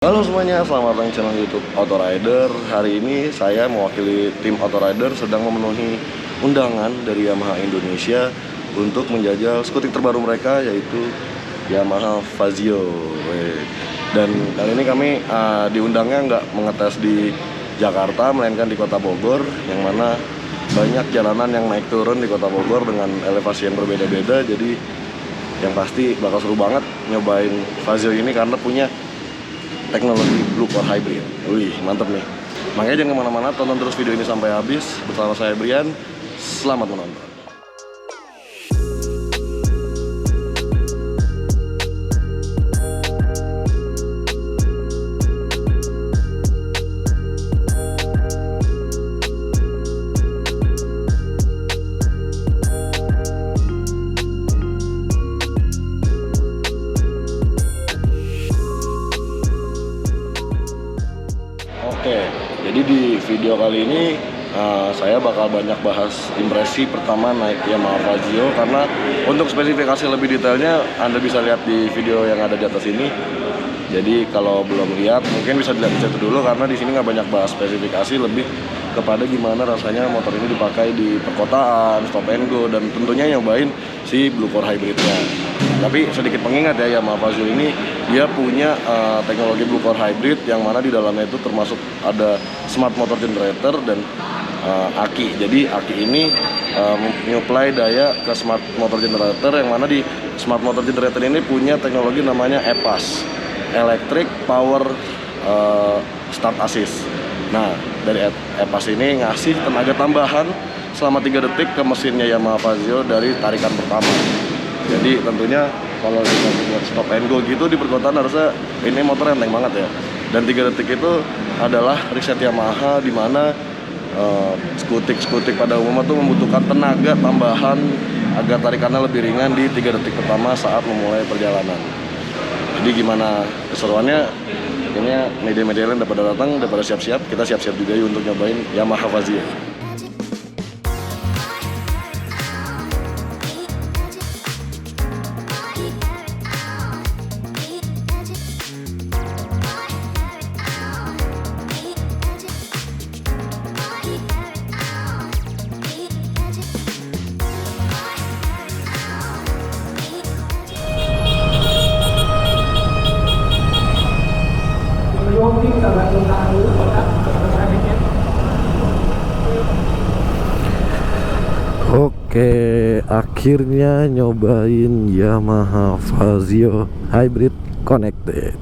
Halo semuanya, selamat datang di channel YouTube Autorider. Hari ini saya mewakili tim Autorider sedang memenuhi undangan dari Yamaha Indonesia untuk menjajal skutik terbaru mereka, yaitu Yamaha Fazio. Dan kali ini kami diundangnya nggak mengetes di Jakarta, melainkan di Kota Bogor, yang mana banyak jalanan yang naik turun di Kota Bogor dengan elevasi yang berbeda-beda. Jadi yang pasti bakal seru banget nyobain Fazio ini karena punya teknologi Blue Core Hybrid. Wih, mantep nih. Makanya jangan kemana-mana, tonton terus video ini sampai habis. Bersama saya Brian, selamat menonton. Oke, jadi di video kali ini saya bakal banyak bahas impresi pertama naik Yamaha Fazio, karena untuk spesifikasi lebih detailnya Anda bisa lihat di video yang ada di atas ini. Jadi kalau belum lihat mungkin bisa dilihat di situ dulu, karena di sini nggak banyak bahas spesifikasi, lebih kepada gimana rasanya motor ini dipakai di perkotaan, stop and go, dan tentunya nyobain si Blue Core Hybridnya. Tapi sedikit pengingat ya, Yamaha Fazio ini dia punya teknologi Blue Core Hybrid yang mana di dalamnya itu termasuk ada smart motor generator dan aki. Jadi aki ini menyuplai daya ke smart motor generator, yang mana di smart motor generator ini punya teknologi namanya EPAS, Electric Power Start Assist. Nah, dari EPAS ini ngasih tenaga tambahan selama 3 detik ke mesinnya Yamaha Fazio dari tarikan pertama. Jadi tentunya kalau kita buat stop and go gitu di perkotaan, harusnya ini motor enteng banget ya. Dan 3 detik itu adalah riset Yamaha, di mana skutik-skutik pada umumnya tuh membutuhkan tenaga tambahan agar tarikannya lebih ringan di 3 detik pertama saat memulai perjalanan. Jadi gimana keseruannya? Ini media-media lain udah datang, udah pada siap-siap. Kita siap-siap juga yuk untuk nyobain Yamaha Fazio. Oke, akhirnya nyobain Yamaha Fazio Hybrid Connected.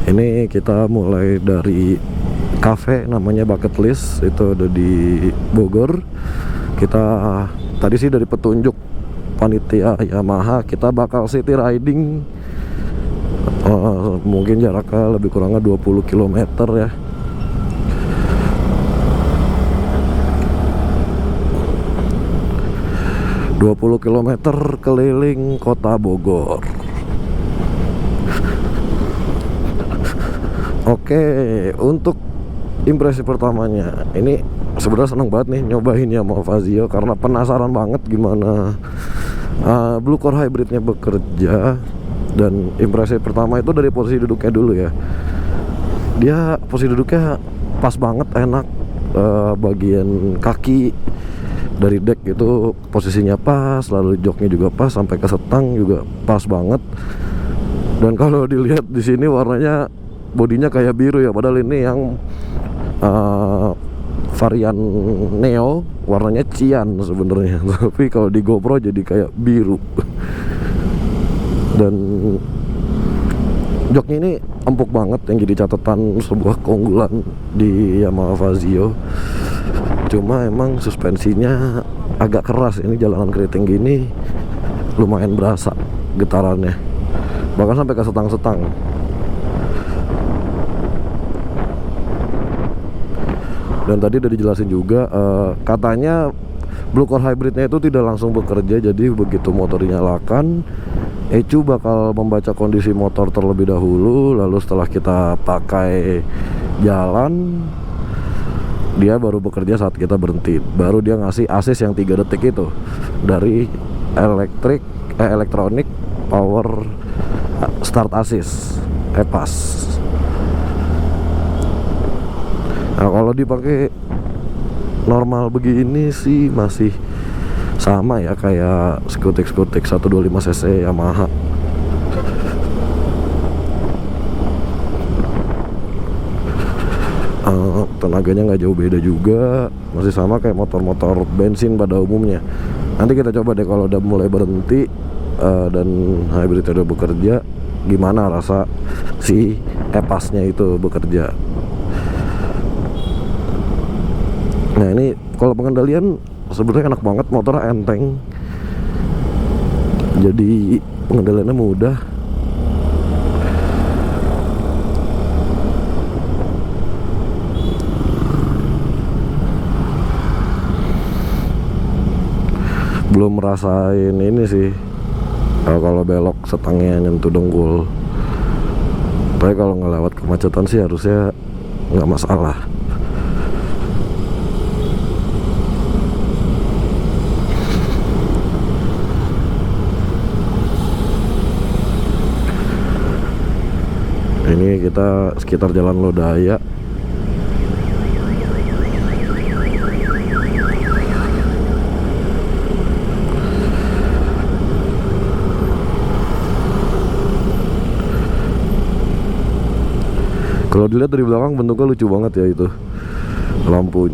Ini kita mulai dari cafe namanya Bucket List, itu ada di Bogor. Kita tadi sih dari petunjuk panitia Yamaha, kita bakal city riding, mungkin jaraknya lebih kurangnya 20 km ya. ...20 km keliling kota Bogor. Oke, untuk impresi pertamanya, ini sebenarnya seneng banget nih nyobain Yamaha Fazio, karena penasaran banget gimana Blue Core Hybridnya bekerja. Dan impresi pertama itu dari posisi duduknya dulu ya. Dia posisi duduknya pas banget, enak. Bagian kaki dari deck itu posisinya pas, lalu joknya juga pas, sampai ke setang juga pas banget. Dan kalau dilihat di sini warnanya, bodinya kayak biru ya, padahal ini yang varian Neo warnanya cian sebenarnya. Tapi kalau di GoPro jadi kayak biru. Dan joknya ini empuk banget, yang jadi catatan sebuah keunggulan di Yamaha Fazio. Cuma emang suspensinya agak keras, ini jalanan keriting gini lumayan berasa getarannya, bahkan sampai ke setang-setang. Dan tadi udah dijelasin juga, katanya Blue Core Hybridnya itu tidak langsung bekerja. Jadi begitu motor dinyalakan, ECU bakal membaca kondisi motor terlebih dahulu, lalu setelah kita pakai jalan, dia baru bekerja saat kita berhenti. Baru dia ngasih assist yang 3 detik itu dari Electronic Power Start Assist, EPAS. Nah, kalau dipakai normal begini sih masih sama ya kayak skutik 125 cc Yamaha. Tenaganya nggak jauh beda juga, masih sama kayak motor-motor bensin pada umumnya. Nanti kita coba deh kalau udah mulai berhenti dan hybrid udah bekerja, gimana rasa si epasnya itu bekerja. Nah ini kalau pengendalian sebenarnya enak banget, motornya enteng, jadi pengendaliannya mudah. Belum merasain ini sih kalau belok setangnya nyentuh dengkul, tapi kalau ngelewat kemacetan sih harusnya nggak masalah. Ini kita sekitar Jalan Lodaya. Kalau dilihat dari belakang bentuknya lucu banget ya itu. Lampu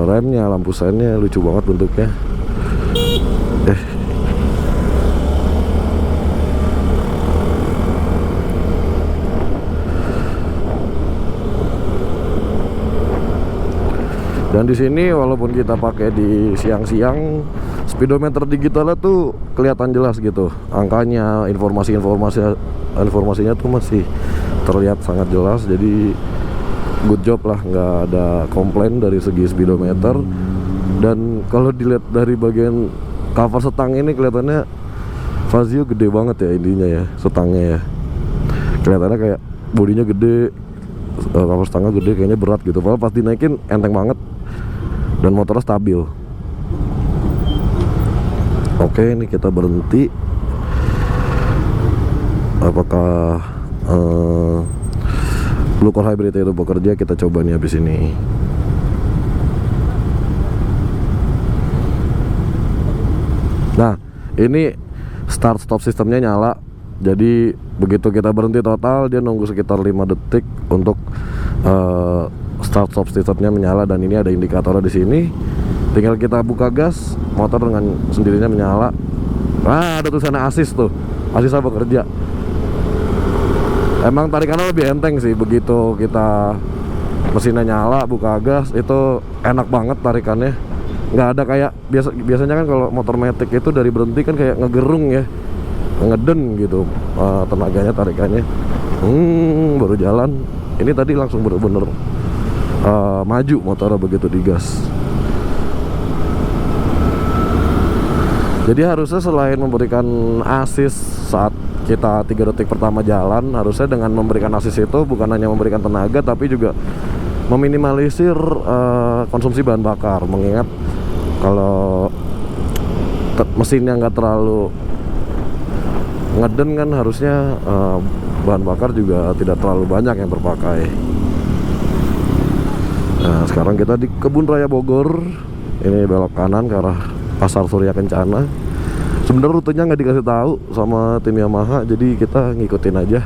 remnya, lampu sennya lucu banget bentuknya. Dan di sini walaupun kita pakai di siang-siang, speedometer digitalnya tuh kelihatan jelas gitu. Angkanya, informasinya tuh masih terlihat sangat jelas. Jadi good job lah, nggak ada komplain dari segi speedometer. Dan kalau dilihat dari bagian cover setang ini kelihatannya Fazio gede banget ya intinya ya, setangnya ya. Kelihatannya kayak bodinya gede, cover setangnya gede, kayaknya berat gitu. Padahal pas dinaikin enteng banget dan motornya stabil. Oke, ini kita berhenti. Apakah Blue Core Hybrid itu bekerja? Kita coba nih habis ini. Nah, ini start stop sistemnya nyala. Jadi begitu kita berhenti total, dia nunggu sekitar 5 detik untuk start stop sistemnya menyala, dan ini ada indikatornya di sini. Tinggal kita buka gas, motor dengan sendirinya menyala. Nah, ada tulisannya assist tuh. Assist bekerja. Emang tarikannya lebih enteng sih begitu kita mesinnya nyala, buka gas, itu enak banget tarikannya. Nggak ada kayak biasanya kan kalau motor matic itu dari berhenti kan kayak ngegerung ya, ngeden gitu tenaganya, tarikannya. Baru jalan. Ini tadi langsung bener-bener maju motornya begitu digas. Jadi harusnya selain memberikan assist saat kita 3 detik pertama jalan, harusnya dengan memberikan assist itu bukan hanya memberikan tenaga tapi juga meminimalisir konsumsi bahan bakar. Mengingat kalau mesinnya nggak terlalu ngeden kan harusnya bahan bakar juga tidak terlalu banyak yang terpakai. Nah, sekarang kita di Kebun Raya Bogor. Ini belok kanan ke arah Pasar Surya Kencana. Sebenarnya rutenya nggak dikasih tahu sama tim Yamaha, jadi kita ngikutin aja.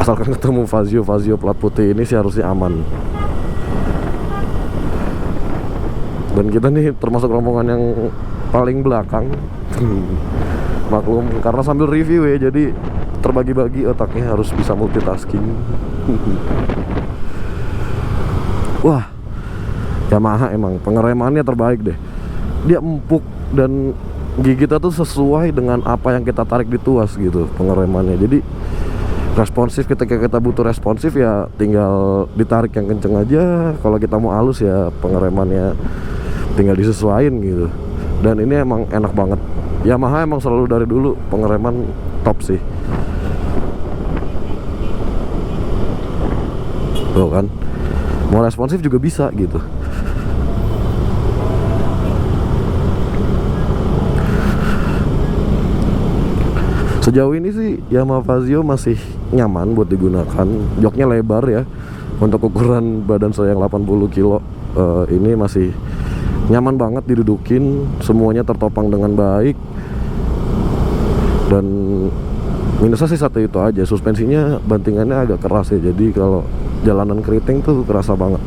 Asalkan ketemu Fazio plat putih ini sih harusnya aman. Dan kita nih termasuk rombongan yang paling belakang. Maklum, karena sambil review ya, jadi terbagi-bagi otaknya, harus bisa multitasking. Wah, Yamaha emang pengeremannya terbaik deh. Dia empuk dan gigi kita tuh sesuai dengan apa yang kita tarik di tuas gitu pengeremannya. Jadi responsif, ketika kita butuh responsif ya tinggal ditarik yang kenceng aja. Kalau kita mau halus ya pengeremannya tinggal disesuaikan gitu. Dan ini emang enak banget. Yamaha emang selalu dari dulu pengereman top sih. Tuh kan, mau responsif juga bisa gitu. Sejauh ini sih Yamaha Fazio masih nyaman buat digunakan. Joknya lebar ya. untuk ukuran badan saya yang 80 kilo ini masih nyaman banget didudukin, semuanya tertopang dengan baik. Dan minusnya sih satu itu aja, suspensinya bantingannya agak keras ya, jadi kalau jalanan keriting tuh kerasa banget.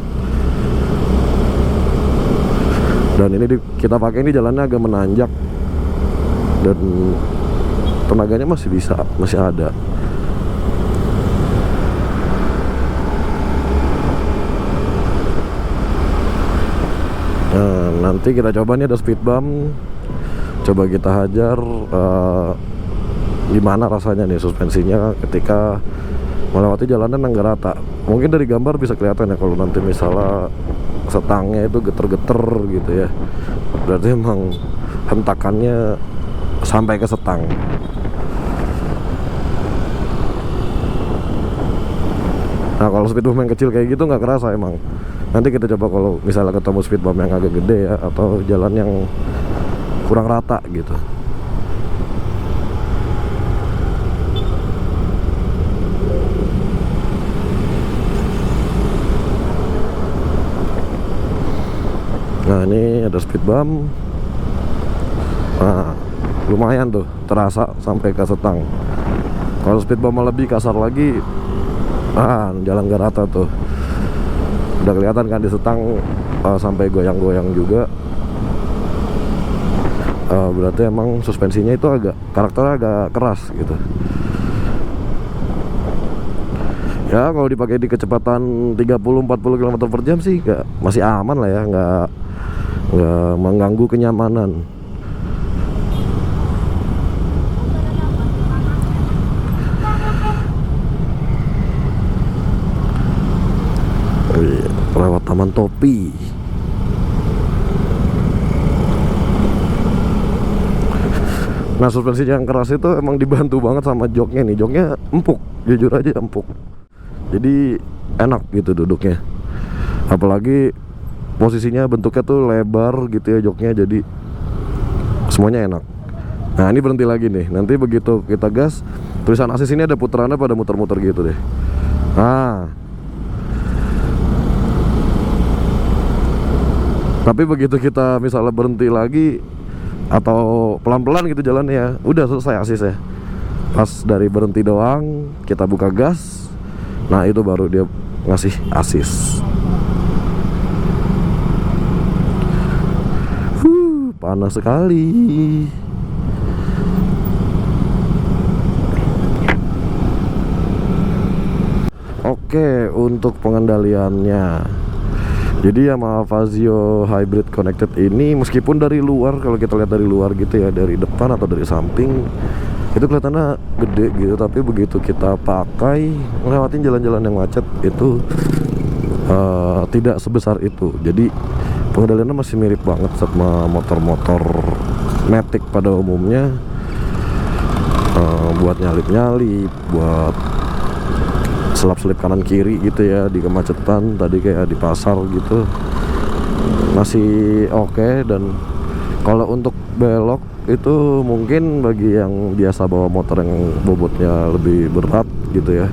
Dan ini kita pakai ini jalannya agak menanjak dan tenaganya masih ada. Nah, nanti kita coba nih ada speed bump, coba kita hajar gimana rasanya nih suspensinya ketika melewati jalanan yang nggak rata. Mungkin dari gambar bisa kelihatan ya kalau nanti misalnya setangnya itu geter-geter gitu ya, berarti emang hentakannya sampai ke setang. Nah kalau speed bump yang kecil kayak gitu nggak kerasa emang. Nanti kita coba kalau misalnya ketemu speed bump yang agak gede ya, atau jalan yang kurang rata gitu. Nah ini ada speed bump. Nah lumayan tuh, terasa sampai ke setang. Kalau speed bump lebih kasar lagi, jalan gak rata tuh. Udah kelihatan kan di setang sampai goyang-goyang juga. Berarti emang suspensinya itu karakternya agak keras gitu. Ya kalau dipakai di kecepatan 30-40 km per jam sih masih aman lah ya, nggak mengganggu kenyamanan. Lewat Taman Topi. Nah suspensinya yang keras itu emang dibantu banget sama joknya nih. Joknya empuk, jujur aja empuk. Jadi enak gitu duduknya. Apalagi posisinya bentuknya tuh lebar gitu ya joknya, jadi semuanya enak. Nah ini berhenti lagi nih. Nanti begitu kita gas, tulisan asis ini ada putarannya pada muter-muter gitu deh. Nah tapi begitu kita misalnya berhenti lagi atau pelan-pelan gitu jalannya, udah selesai asisnya. Pas dari berhenti doang kita buka gas, nah itu baru dia ngasih asis. Panas sekali. Oke, untuk pengendaliannya, jadi Yamaha Fazio Hybrid Connected ini meskipun dari luar, kalau kita lihat dari luar gitu ya, dari depan atau dari samping itu kelihatannya gede gitu, tapi begitu kita pakai ngelewatin jalan-jalan yang macet itu tidak sebesar itu. Jadi pengendaliannya masih mirip banget sama motor-motor matic pada umumnya. Buat nyalip-nyalip, buat selap-selip kanan kiri gitu ya di kemacetan, tadi kayak di pasar gitu masih oke. Dan kalau untuk belok itu mungkin bagi yang biasa bawa motor yang bobotnya lebih berat gitu ya,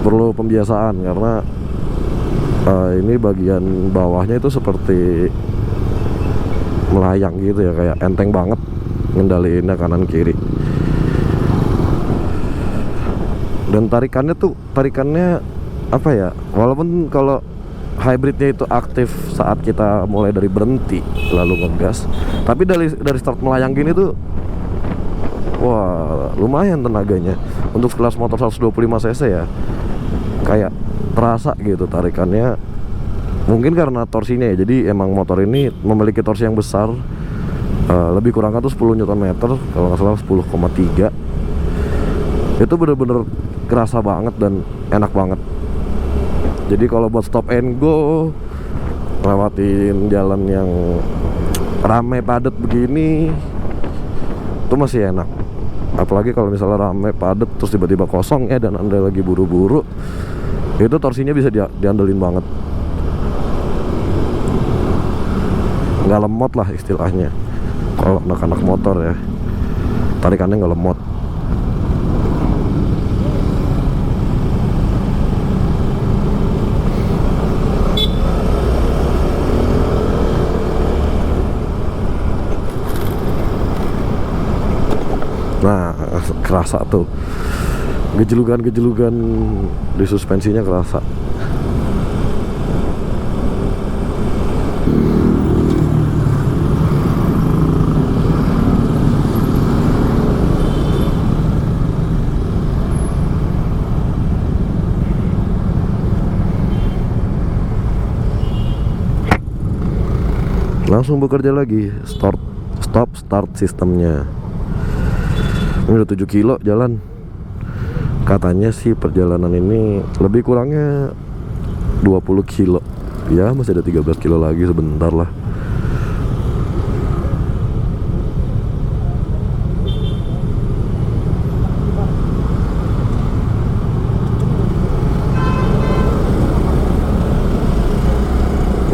perlu pembiasaan karena ini bagian bawahnya itu seperti melayang gitu ya, kayak enteng banget ngendaliinnya kanan kiri. Dan tarikannya apa ya, walaupun kalau hybridnya itu aktif saat kita mulai dari berhenti lalu ngegas, tapi dari start melayang gini tuh wah lumayan tenaganya. Untuk kelas motor 125 cc ya kayak terasa gitu tarikannya, mungkin karena torsinya ya. Jadi emang motor ini memiliki torsi yang besar, lebih kurang tuh 10 Nm kalau nggak salah 10,3. Itu bener-bener kerasa banget dan enak banget. Jadi kalau buat stop and go, lewatin jalan yang rame padat begini itu masih enak. Apalagi kalau misalnya rame padat terus tiba-tiba kosong ya dan Anda lagi buru-buru, itu torsinya bisa diandelin banget, nggak lemot lah istilahnya. Kalau anak-anak motor ya, tarikannya nggak lemot. kerasa tuh gejelugan di suspensinya kerasa. Langsung bekerja lagi, stop start sistemnya. Ini udah 7 kilo jalan. Katanya sih perjalanan ini lebih kurangnya 20 kilo. Ya masih ada 13 kilo lagi, sebentar lah.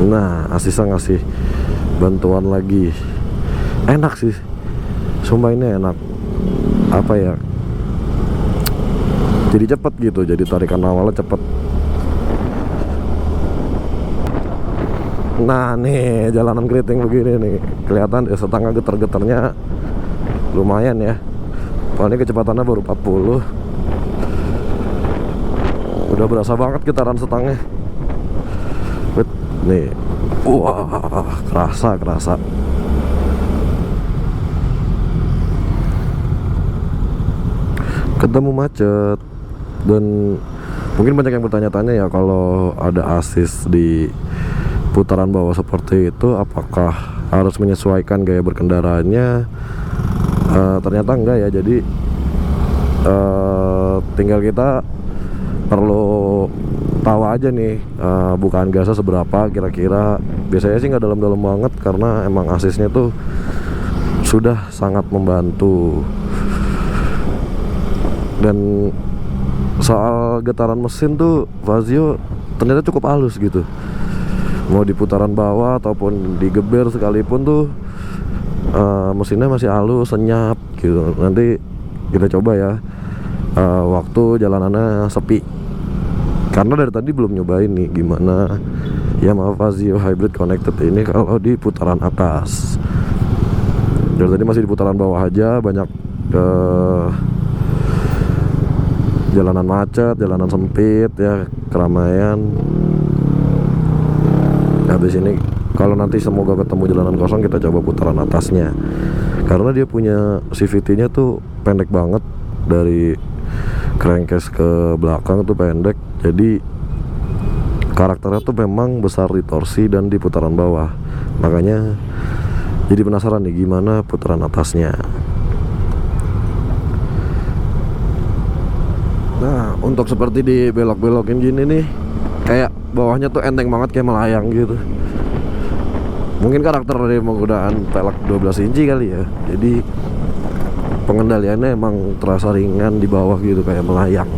Nah, Asisa ngasih bantuan lagi. Enak sih, sumpah ini enak. Apa ya, jadi cepet gitu, jadi tarikan awalnya cepet. Nah nih jalanan keriting begini nih, kelihatan ya setengah getar-getarnya lumayan ya. Ini kecepatannya baru 40. Udah berasa banget getaran setangnya. Nih, wah, kerasa. Ketemu macet. Dan mungkin banyak yang bertanya-tanya ya, kalau ada asis di putaran bawah seperti itu, apakah harus menyesuaikan gaya berkendaraannya? Ternyata enggak ya. Jadi tinggal kita perlu tahu aja nih bukaan gasnya seberapa kira-kira. Biasanya sih nggak dalam-dalam banget, karena emang asisnya tuh sudah sangat membantu. Dan soal getaran mesin tuh Fazio ternyata cukup halus gitu. Mau di putaran bawah ataupun di geber sekalipun tuh mesinnya masih halus, senyap gitu. Nanti kita coba ya waktu jalanannya sepi, karena dari tadi belum nyobain nih gimana Yamaha Fazio Hybrid Connected ini kalau di putaran atas. Dari tadi masih di putaran bawah aja, banyak jalanan macet, jalanan sempit ya, keramaian. Habis ini kalau nanti semoga ketemu jalanan kosong, kita coba putaran atasnya, karena dia punya CVT-nya tuh pendek banget, dari crankcase ke belakang tuh pendek. Jadi karakternya tuh memang besar di torsi dan di putaran bawah. Makanya jadi penasaran nih gimana putaran atasnya. Nah, untuk seperti di belok-belokin gini nih, kayak bawahnya tuh enteng banget, kayak melayang gitu. Mungkin karakter dari penggunaan pelek 12 inci kali ya. Jadi pengendaliannya emang terasa ringan di bawah gitu, kayak melayang.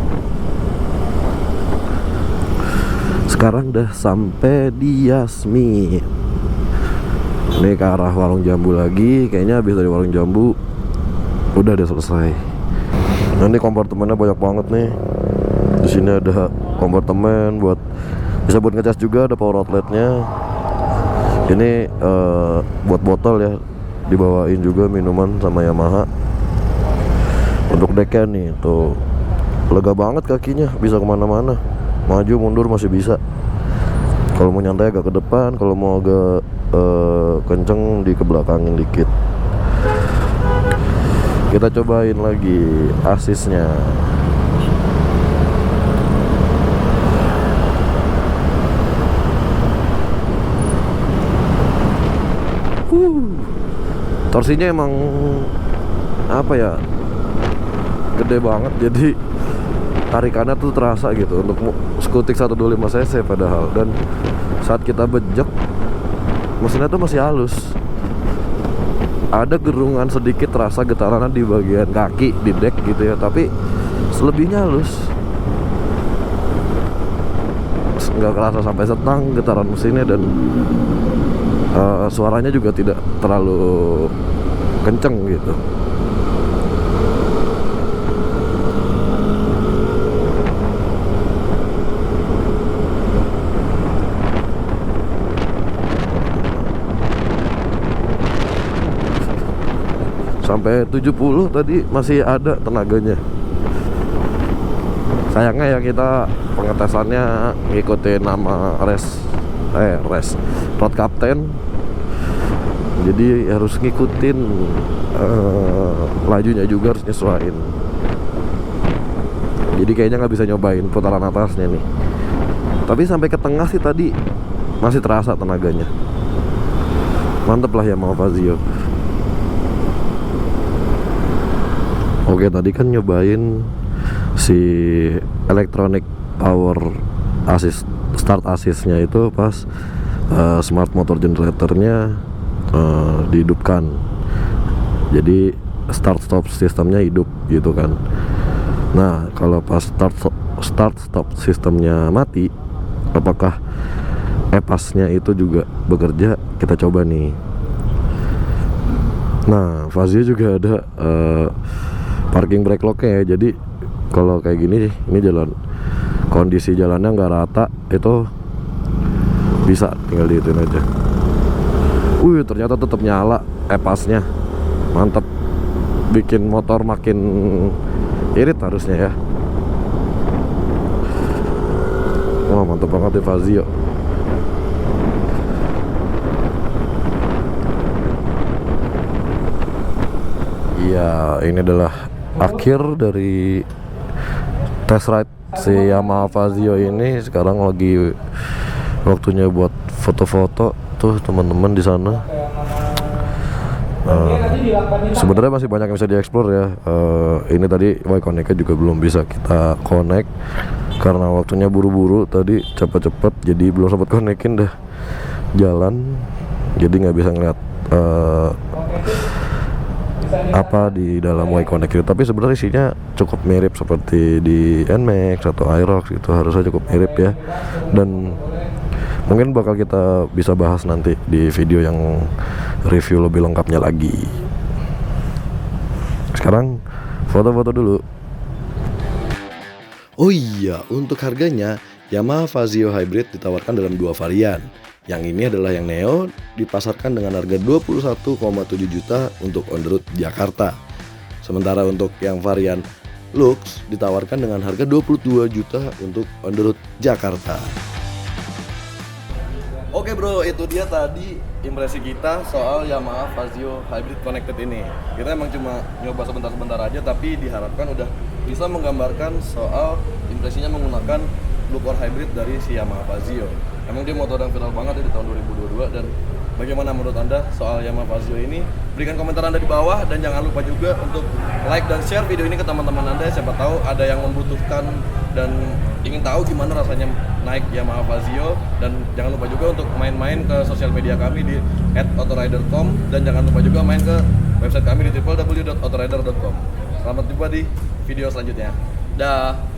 Sekarang udah sampai di Yasmin. Ini ke arah Warung Jambu lagi. Kayaknya habis dari Warung Jambu udah selesai. Nanti kompartemennya banyak banget nih. Di sini ada kompartemen bisa buat ngecas juga, ada power outletnya. Ini buat botol ya, dibawain juga minuman sama Yamaha. Untuk deknya nih tuh lega banget, kakinya bisa kemana-mana, maju mundur masih bisa. Kalau mau nyantai agak ke depan, kalau mau agak kenceng dikebelakangin dikit. Kita cobain lagi asisnya. Torsinya emang apa ya, gede banget, jadi tarikannya tuh terasa gitu untuk skutik 125 cc padahal. Dan saat kita bejek, mesinnya tuh masih halus. Ada gerungan sedikit, terasa getarannya di bagian kaki, di deck gitu ya, tapi selebihnya halus. Nggak kerasa sampai setang getaran mesinnya, dan suaranya juga tidak terlalu kenceng gitu. sampai 70 tadi masih ada tenaganya. Sayangnya ya kita pengetesannya ngikutin nama road captain, jadi harus ngikutin lajunya juga, harus nyesuaiin. Jadi kayaknya nggak bisa nyobain putaran atasnya nih. Tapi sampai ke tengah sih tadi masih terasa tenaganya. Mantep lah Yamaha Fazio. Oke, tadi kan nyobain si electronic power assist, start assistnya itu pas smart motor generatornya dihidupkan, jadi start stop sistemnya hidup gitu kan. Nah, kalau pas start stop sistemnya mati, apakah EPAS-nya itu juga bekerja? Kita coba nih. Nah, Fazio juga ada parking brake lock-nya ya. Jadi kalau kayak gini, ini jalan, kondisi jalannya nggak rata, itu bisa tinggal dihituin aja. Ternyata tetap nyala EPAS-nya. Mantap. Bikin motor makin irit harusnya ya. Wah, mantap banget ya Fazio. Iya, ini adalah akhir dari test ride si Yamaha Fazio ini. Sekarang lagi waktunya buat foto-foto tuh teman-teman di sana. Sebenarnya masih banyak yang bisa dieksplor ya. Ini tadi Y-Connect juga belum bisa kita connect karena waktunya buru-buru tadi, cepet-cepet, jadi belum sempat connectin dah jalan, jadi nggak bisa ngeliat apa di dalam Y-Connect itu. Tapi sebenarnya isinya cukup mirip seperti di NMAX atau Aerox, itu harusnya cukup mirip ya. Dan mungkin bakal kita bisa bahas nanti di video yang review lebih lengkapnya lagi. Sekarang foto-foto dulu. Oh iya, untuk harganya Yamaha Fazio Hybrid ditawarkan dalam dua varian. Yang ini adalah yang Neo, dipasarkan dengan harga 21,7 juta untuk on the road Jakarta. Sementara untuk yang varian Lux ditawarkan dengan harga 22 juta untuk on the road Jakarta. Oke bro, itu dia tadi impresi kita soal Yamaha Fazio Hybrid Connected ini. Kita emang cuma nyoba sebentar-sebentar aja, tapi diharapkan udah bisa menggambarkan soal impresinya menggunakan Blue Core Hybrid dari si Yamaha Fazio. Emang dia motor yang viral banget ya di tahun 2022. Dan bagaimana menurut Anda soal Yamaha Fazio ini? Berikan komentar Anda di bawah, dan jangan lupa juga untuk like dan share video ini ke teman-teman Anda. Siapa tahu ada yang membutuhkan dan ingin tahu gimana rasanya naik Yamaha Fazio. Dan jangan lupa juga untuk main-main ke sosial media kami di @autorider.com, dan jangan lupa juga main ke website kami di www.autorider.com. Selamat jumpa di video selanjutnya. Dah.